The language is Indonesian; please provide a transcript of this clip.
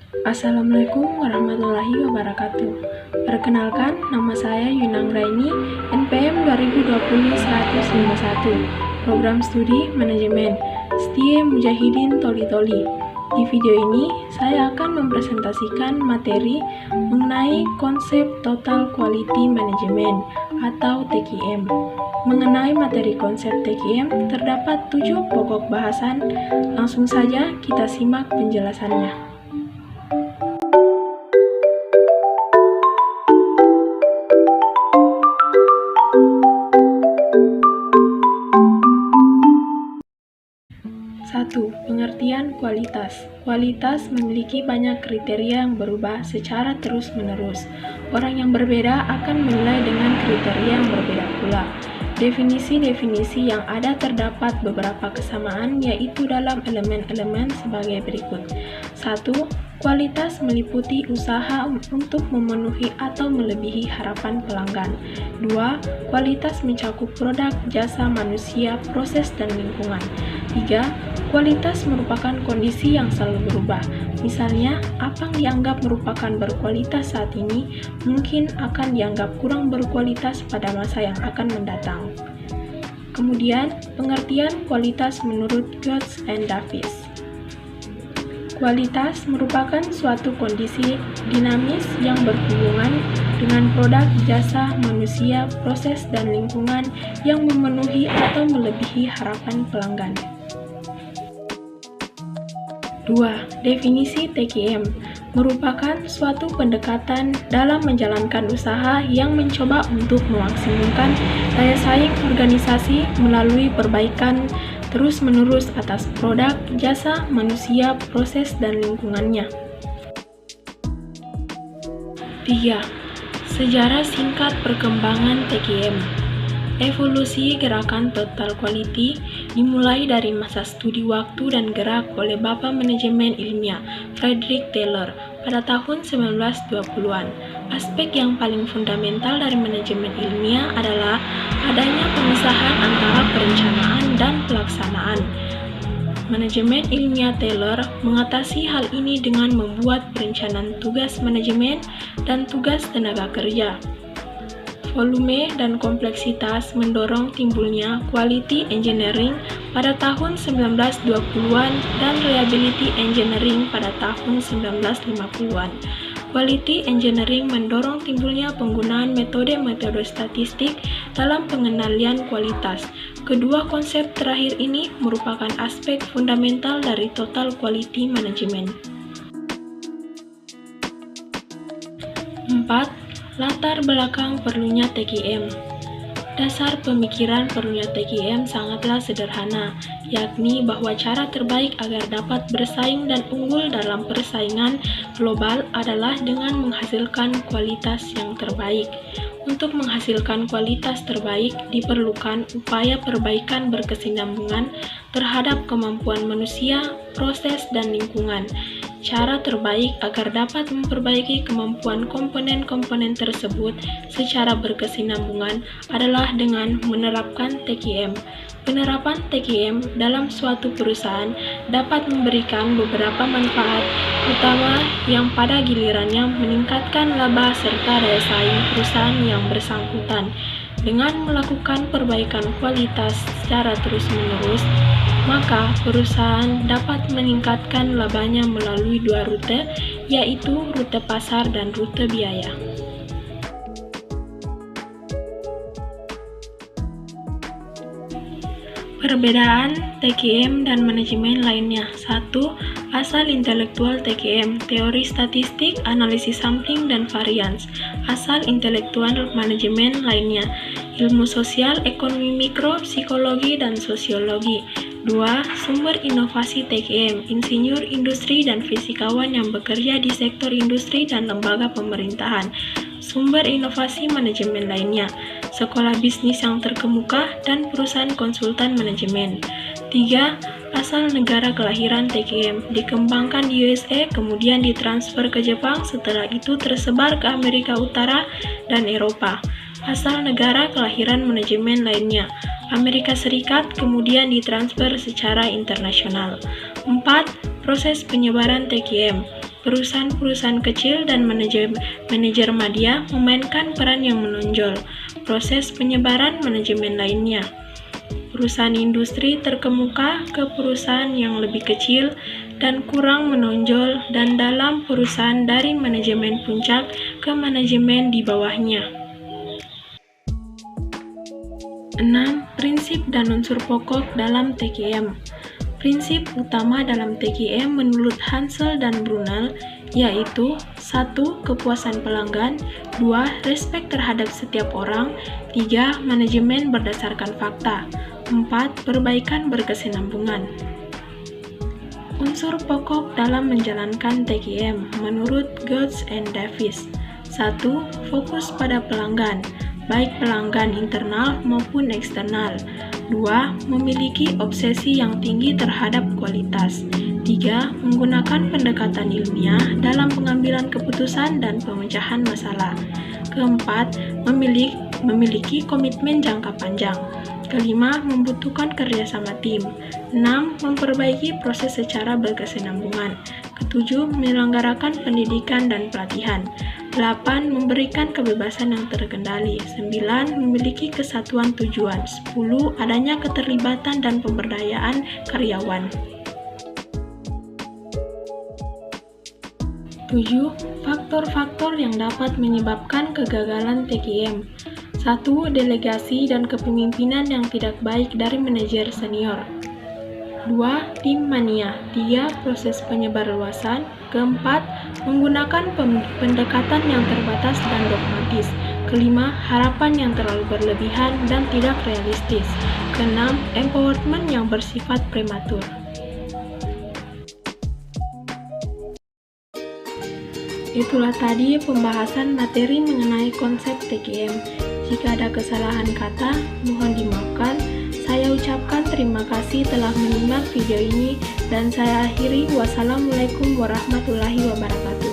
Assalamualaikum warahmatullahi wabarakatuh. Perkenalkan, nama saya Yunang Raini, NPM 2020-151, Program Studi Manajemen, Setie Mujahidin Toli-Toli. Di video ini, saya akan mempresentasikan materi mengenai konsep Total Quality Management atau TQM. Mengenai materi konsep TQM, terdapat 7 pokok bahasan. Langsung saja kita simak penjelasannya. Satu, pengertian kualitas. Kualitas memiliki banyak kriteria yang berubah secara terus-menerus. Orang yang berbeda akan menilai dengan kriteria yang berbeda pula. Definisi-definisi yang ada terdapat beberapa kesamaan, yaitu dalam elemen-elemen sebagai berikut. 1. Kualitas meliputi usaha untuk memenuhi atau melebihi harapan pelanggan. 2. Kualitas mencakup produk, jasa, manusia, proses, dan lingkungan. 3. Kualitas merupakan kondisi yang selalu berubah. Misalnya, apa yang dianggap merupakan berkualitas saat ini, mungkin akan dianggap kurang berkualitas pada masa yang akan mendatang. Kemudian, pengertian kualitas menurut Coates and Davis. Kualitas merupakan suatu kondisi dinamis yang berhubungan dengan produk, jasa, manusia, proses, dan lingkungan yang memenuhi atau melebihi harapan pelanggan. 2. Definisi TQM merupakan suatu pendekatan dalam menjalankan usaha yang mencoba untuk memaksimalkan daya saing organisasi melalui perbaikan terus-menerus atas produk, jasa, manusia, proses, dan lingkungannya. 3. Sejarah singkat perkembangan TQM. Evolusi gerakan Total Quality dimulai dari masa studi waktu dan gerak oleh Bapak Manajemen Ilmiah Frederick Taylor pada tahun 1920-an. Aspek yang paling fundamental dari manajemen ilmiah adalah adanya pemisahan antara perencanaan dan pelaksanaan. Manajemen ilmiah Taylor mengatasi hal ini dengan membuat perencanaan tugas manajemen dan tugas tenaga kerja. Volume dan kompleksitas mendorong timbulnya quality engineering pada tahun 1920-an dan reliability engineering pada tahun 1950-an. Quality engineering mendorong timbulnya penggunaan metode-metode statistik dalam pengendalian kualitas. Kedua konsep terakhir ini merupakan aspek fundamental dari total quality management. 4. Latar belakang perlunya TQM. Dasar pemikiran perlunya TQM sangatlah sederhana, yakni bahwa cara terbaik agar dapat bersaing dan unggul dalam persaingan global adalah dengan menghasilkan kualitas yang terbaik. Untuk menghasilkan kualitas terbaik, diperlukan upaya perbaikan berkesinambungan terhadap kemampuan manusia, proses, dan lingkungan. Cara terbaik agar dapat memperbaiki kemampuan komponen-komponen tersebut secara berkesinambungan adalah dengan menerapkan TQM. Penerapan TQM dalam suatu perusahaan dapat memberikan beberapa manfaat utama yang pada gilirannya meningkatkan laba serta daya saing perusahaan yang bersangkutan. Dengan melakukan perbaikan kualitas secara terus-menerus, maka perusahaan dapat meningkatkan labanya melalui 2 rute, yaitu rute pasar dan rute biaya. Perbedaan TQM dan manajemen lainnya. 1. Asal intelektual TQM, teori statistik, analisis sampling, dan varians. Asal intelektual manajemen lainnya, ilmu sosial, ekonomi mikro, psikologi, dan sosiologi. 2. Sumber inovasi TQM, insinyur industri dan fisikawan yang bekerja di sektor industri dan lembaga pemerintahan. Sumber inovasi manajemen lainnya, sekolah bisnis yang terkemuka, dan perusahaan konsultan manajemen. 3. Asal negara kelahiran TQM, dikembangkan di USA, kemudian ditransfer ke Jepang, setelah itu tersebar ke Amerika Utara dan Eropa. Asal negara kelahiran manajemen lainnya, Amerika Serikat, kemudian ditransfer secara internasional. 4. Proses penyebaran TQM, Perusahaan-perusahaan kecil dan manajer media memainkan peran yang menonjol. Proses penyebaran manajemen lainnya. Perusahaan industri terkemuka ke perusahaan yang lebih kecil dan kurang menonjol, dan dalam perusahaan dari manajemen puncak ke manajemen di bawahnya. 6. Prinsip dan unsur pokok dalam TQM. Prinsip utama dalam TQM menurut Hansel dan Brunel yaitu 1. Kepuasan pelanggan, 2. Respek terhadap setiap orang, 3. Manajemen berdasarkan fakta, 4. Perbaikan berkesinambungan. Unsur pokok dalam menjalankan TQM menurut Goetz and Davis. 1. Fokus pada pelanggan, baik pelanggan internal maupun eksternal. 2. Memiliki obsesi yang tinggi terhadap kualitas. 3. Menggunakan pendekatan ilmiah dalam pengambilan keputusan dan pemecahan masalah. Keempat, memiliki komitmen jangka panjang. Kelima, membutuhkan kerjasama tim. 6. Memperbaiki proses secara berkesinambungan. Ketujuh, menyelenggarakan pendidikan dan pelatihan. 8. Memberikan kebebasan yang terkendali. 9. Memiliki kesatuan tujuan. 10. Adanya keterlibatan dan pemberdayaan karyawan. 7. Faktor-faktor yang dapat menyebabkan kegagalan TQM. 1. Delegasi dan kepemimpinan yang tidak baik dari manajer senior. 2. Tim mania. 3. Proses penyebarluasan. Keempat, menggunakan pendekatan yang terbatas dan dogmatis. Kelima, harapan yang terlalu berlebihan dan tidak realistis. Keenam, empowerment yang bersifat prematur. Itulah tadi pembahasan materi mengenai konsep TQM. Jika ada kesalahan kata, mohon dimaafkan. Saya ucapkan terima kasih telah menyimak video ini dan saya akhiri. Wassalamualaikum warahmatullahi wabarakatuh.